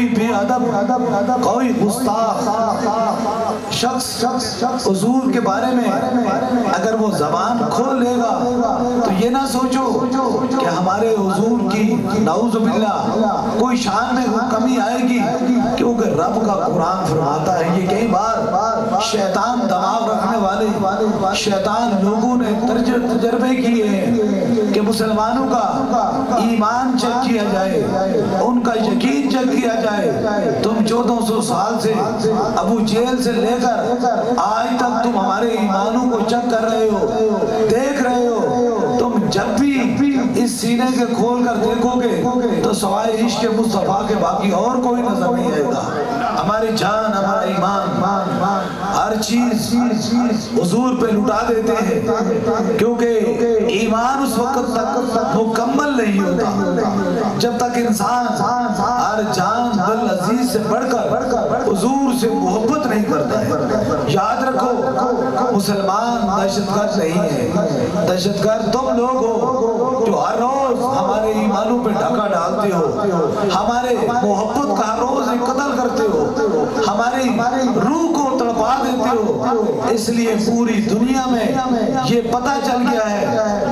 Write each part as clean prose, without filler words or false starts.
کوئی بے ادب کوئی گستاخ شخص حضور کے بارے میں اگر وہ زبان کھول لے گا تو یہ نہ سوچو کہ ہمارے حضور کی نعوذ باللہ کوئی شان میں کمی آئے گی، کیونکہ رب کا قرآن فرماتا ہے، یہ کئی بار شیطان دماغ رکھنے والے شیطان لوگوں نے تجربے کیے ہیں کہ مسلمانوں کا ایمان چیک کیا جائے، ان کا یقین چیک کیا جائے۔ تم 1400 سال سے ابو جہل سے لے کر آج تک تم ہمارے ایمانوں کو چیک کر رہے ہو، دیکھ رہے ہو، تم جب بھی اس سینے کے کھول کر دیکھو گے تو سوائے عشق مصطفیٰ کے باقی اور کوئی نظر نہیں آئے گا۔ ہماری جان، ہمارا ایمان، ہر چیز حضور پہ لٹا دیتے ہیں، کیونکہ ایمان اس وقت تک مکمل نہیں ہوتا جب تک انسان ہر جان دل عزیز سے بڑھ کر حضور سے محبت نہیں کرتا ہے۔ یاد رکھو، مسلمان دہشت گرد نہیں ہے، دہشت گرد تم لوگ ہو جو ہر روز ہمارے ایمانوں پہ ڈھکا ڈالتے ہو، ہمارے محبت کا ہر روز قتل کرتے ہو، ہماری روح کو تڑپا دیتے ہو۔ اس لیے پوری دنیا میں یہ پتہ چل گیا ہے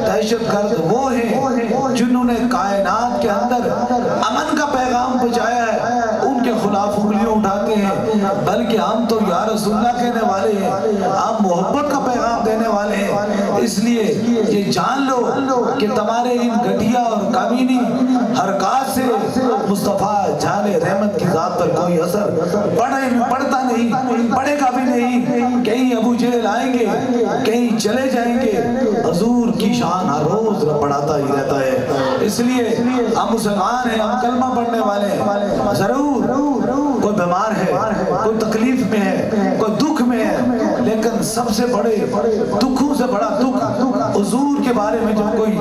دہشت گرد وہ ہیں جنہوں نے کائنات کے اندر امن کا پیغام پہنچایا ہے، ان کے خلاف انگلیاں اٹھاتے ہیں، بلکہ ہم تو یا رسول اللہ کہنے والے ہیں، ہم محبت کا پیغام دینے والے ہیں۔ اس لیے یہ جان لو کہ تمہارے ان گھٹیا اور کامینی حرکات سے مصطفیٰ جان رحمت کی ذات پر کوئی اثر پڑتا نہیں، پڑے گا بھی نہیں۔ کہیں ابو جہل آئیں گے، کہیں چلے جائیں گے، حضور کی شان ہر روز بڑھاتا ہی رہتا ہے۔ اس لیے ہم مسلمان ہیں، ہم کلمہ پڑھنے والے ہیں، ضرور کوئی بیمار ہے، کوئی تکلیف میں ہے، کوئی دکھ میں ہے، لیکن سب سے بڑے دکھوں سے بڑا دکھ حضور کے بارے میں جب کوئی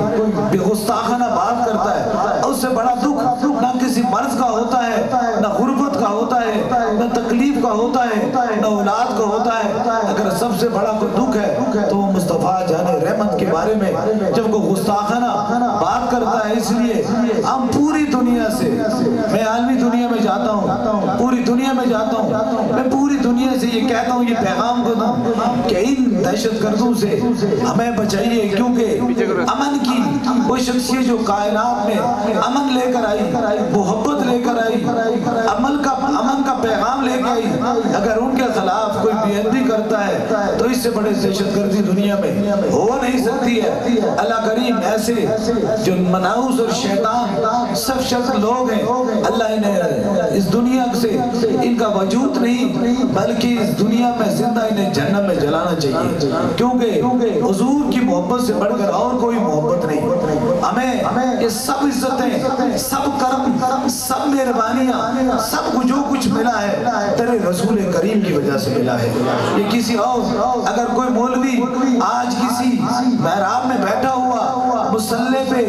بے گستاخانہ بات کرتا ہے، اس سے بڑا دکھ نہ کسی مرض کا ہوتا ہے، نہ غربت کا ہوتا ہے، نہ تکلیف کا ہوتا ہے، نہ اولاد کا ہوتا ہے۔ اگر سب سے بڑا کوئی دکھ ہے تو وہ مصطفیٰ جان رحمت کے بارے میں جب کوئی گستاخانہ بات کرتا ہے۔ اس لیے ہم پوری دنیا سے، میں عالمی دنیا میں جاتا ہوں، پوری دنیا میں جاتا ہوں، میں پوری دنیا سے یہ کہتا ہوں، یہ پیغام کو دوں کہ ان دہشت گردوں سے ہمیں بچائیے، کیونکہ امن کی وہ شخصیت جو کائنات میں امن لے کر آئی، محبت لے کر آئی، امن کا پیغام لے کے آئی، اگر ان کے خلاف کوئی بے ادبی کرتا ہے تو اس سے بڑے دہشت گردی دنیا میں ہو نہیں سکتی ہے۔ اللہ کریم ایسے جو منحوس اور شیطان سب شخص لوگ ہیں، اللہ انہیں اس دنیا سے ان کا وجود نہیں بلکہ اس دنیا میں زندہ انہیں جہنم میں جلانا چاہیے، کیونکہ حضور کی محبت سے بڑھ کر اور کوئی محبت نہیں۔ ہمیں یہ سب عزتیں، سب کرم، سب مہربانیاں، سب کو جو کچھ ملا ہے تیرے رسول کریم کی وجہ سے ملا ہے۔ یہ کسی اور، اگر کوئی مولوی آج کسی محراب میں بیٹھا ہوا مصلی پہ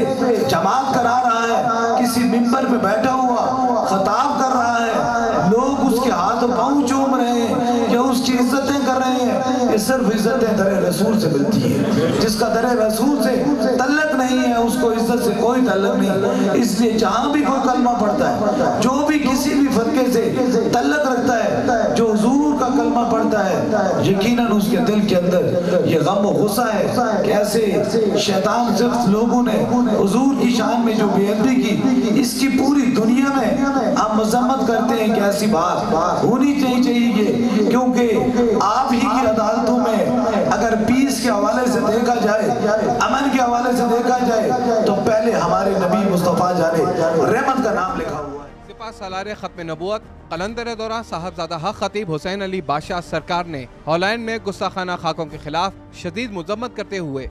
جماعت کرا رہا ہے، کسی منبر پہ بیٹھا ہوا خطاب کر رہا ہے، لوگ اس کے ہاتھ پاؤں چوم رہے ہیں یا اس کی عزتیں کر رہے ہیں، یہ صرف عزتیں در رسول سے ملتی ہیں۔ جس کا در رسول سے تعلق نہیں ہے اس کو عزت سے کوئی تعلق نہیں۔ اس لیے جہاں بھی کوئی کلمہ پڑھتا ہے، جو بھی کسی بھی فرقے سے تعلق رکھتا ہے، جو حضور کا کلمہ پڑھتا ہے، یقیناً اس کے دل کے اندر یہ غم و غصہ ہے کہ ایسے شیطان صرف لوگوں نے حضور کی شان میں جو بے ادبی کی، اس کی پوری دنیا میں ہم مذمت کرتے ہیں کہ ایسی بات ہونی چاہیے، کیونکہ آپ ہی کی عدالتوں میں اگر پیس کے حوالے سے دیکھا جائے، امن کے حوالے سے دیکھا جائے تو پہلے ہمارے نبی مصطفیٰ جانے رحمت کا نام لکھا ہوا ہے۔ سپاہ سالار ختم نبوت قلندر دورہ صاحبزادہ حق خطیب حسین علی بادشاہ سرکار نے ہالینڈ میں گستاخانہ خاکوں کے خلاف شدید مذمت کرتے ہوئے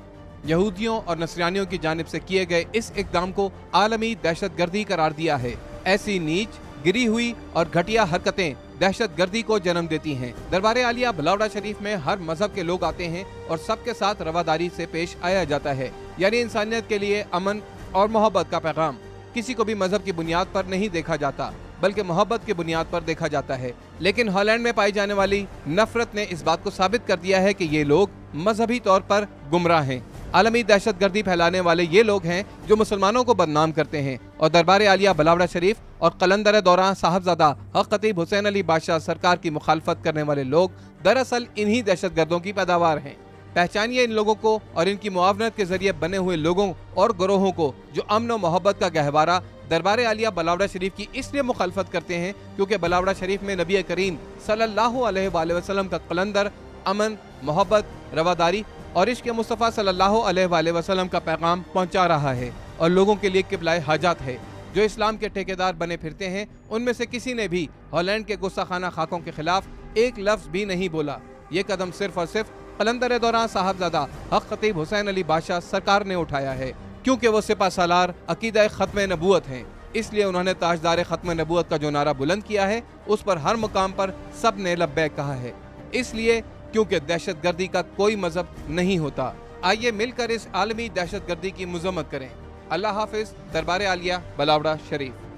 یہودیوں اور نصرانیوں کی جانب سے کیے گئے اس اقدام کو عالمی دہشت گردی قرار دیا ہے۔ ایسی نیچ، گری ہوئی اور گھٹیا حرکتیں دہشت گردی کو جنم دیتی ہیں۔ دربار عالیہ بھلوڑا شریف میں ہر مذہب کے لوگ آتے ہیں اور سب کے ساتھ رواداری سے پیش آیا جاتا ہے، یعنی انسانیت کے لیے امن اور محبت کا پیغام کسی کو بھی مذہب کی بنیاد پر نہیں دیکھا جاتا بلکہ محبت کی بنیاد پر دیکھا جاتا ہے۔ لیکن ہالینڈ میں پائی جانے والی نفرت نے اس بات کو ثابت کر دیا ہے کہ یہ لوگ مذہبی طور پر گمراہ ہیں۔ عالمی دہشت گردی پھیلانے والے یہ لوگ ہیں جو مسلمانوں کو بدنام کرتے ہیں، اور دربار عالیہ بلاوڑہ شریف اور قلندر دوران صاحبزادہ حق خطیب حسین علی بادشاہ سرکار کی مخالفت کرنے والے لوگ دراصل انہی دہشت گردوں کی پیداوار ہیں۔ پہچانیے ان لوگوں کو اور ان کی معاونت کے ذریعے بنے ہوئے لوگوں اور گروہوں کو جو امن و محبت کا گہوارہ دربار عالیہ بلاوڑہ شریف کی اس لیے مخالفت کرتے ہیں کیونکہ بلاوڑہ شریف میں نبی کریم صلی اللہ علیہ وآلہ وسلم کا قلندر امن، محبت، رواداری اور عشق مصطفیٰ صلی اللہ علیہ وآلہ وسلم کا پیغام پہنچا رہا ہے، اور لوگوں کے لیے قبلہ حاجات ہے۔ جو اسلام کے ٹھیکیدار بنے پھرتے ہیں ان میں سے کسی نے بھی ہالینڈ کے گستاخانہ خاکوں کے خلاف ایک لفظ بھی نہیں بولا۔ یہ قدم صرف اور صرف قلندر دوران صاحبزادہ حق خطیب حسین علی بادشاہ سرکار نے اٹھایا ہے، کیونکہ وہ سپہ سالار عقیدہ ختم نبوت ہیں۔ اس لیے انہوں نے تاجدار ختم نبوت کا جو نعرہ بلند کیا ہے اس پر ہر مقام پر سب نے لبیک کہا ہے، اس لیے کیونکہ دہشت گردی کا کوئی مذہب نہیں ہوتا۔ آئیے مل کر اس عالمی دہشت گردی کی مذمت کریں۔ اللہ حافظ۔ دربار عالیہ بلاوڑہ شریف۔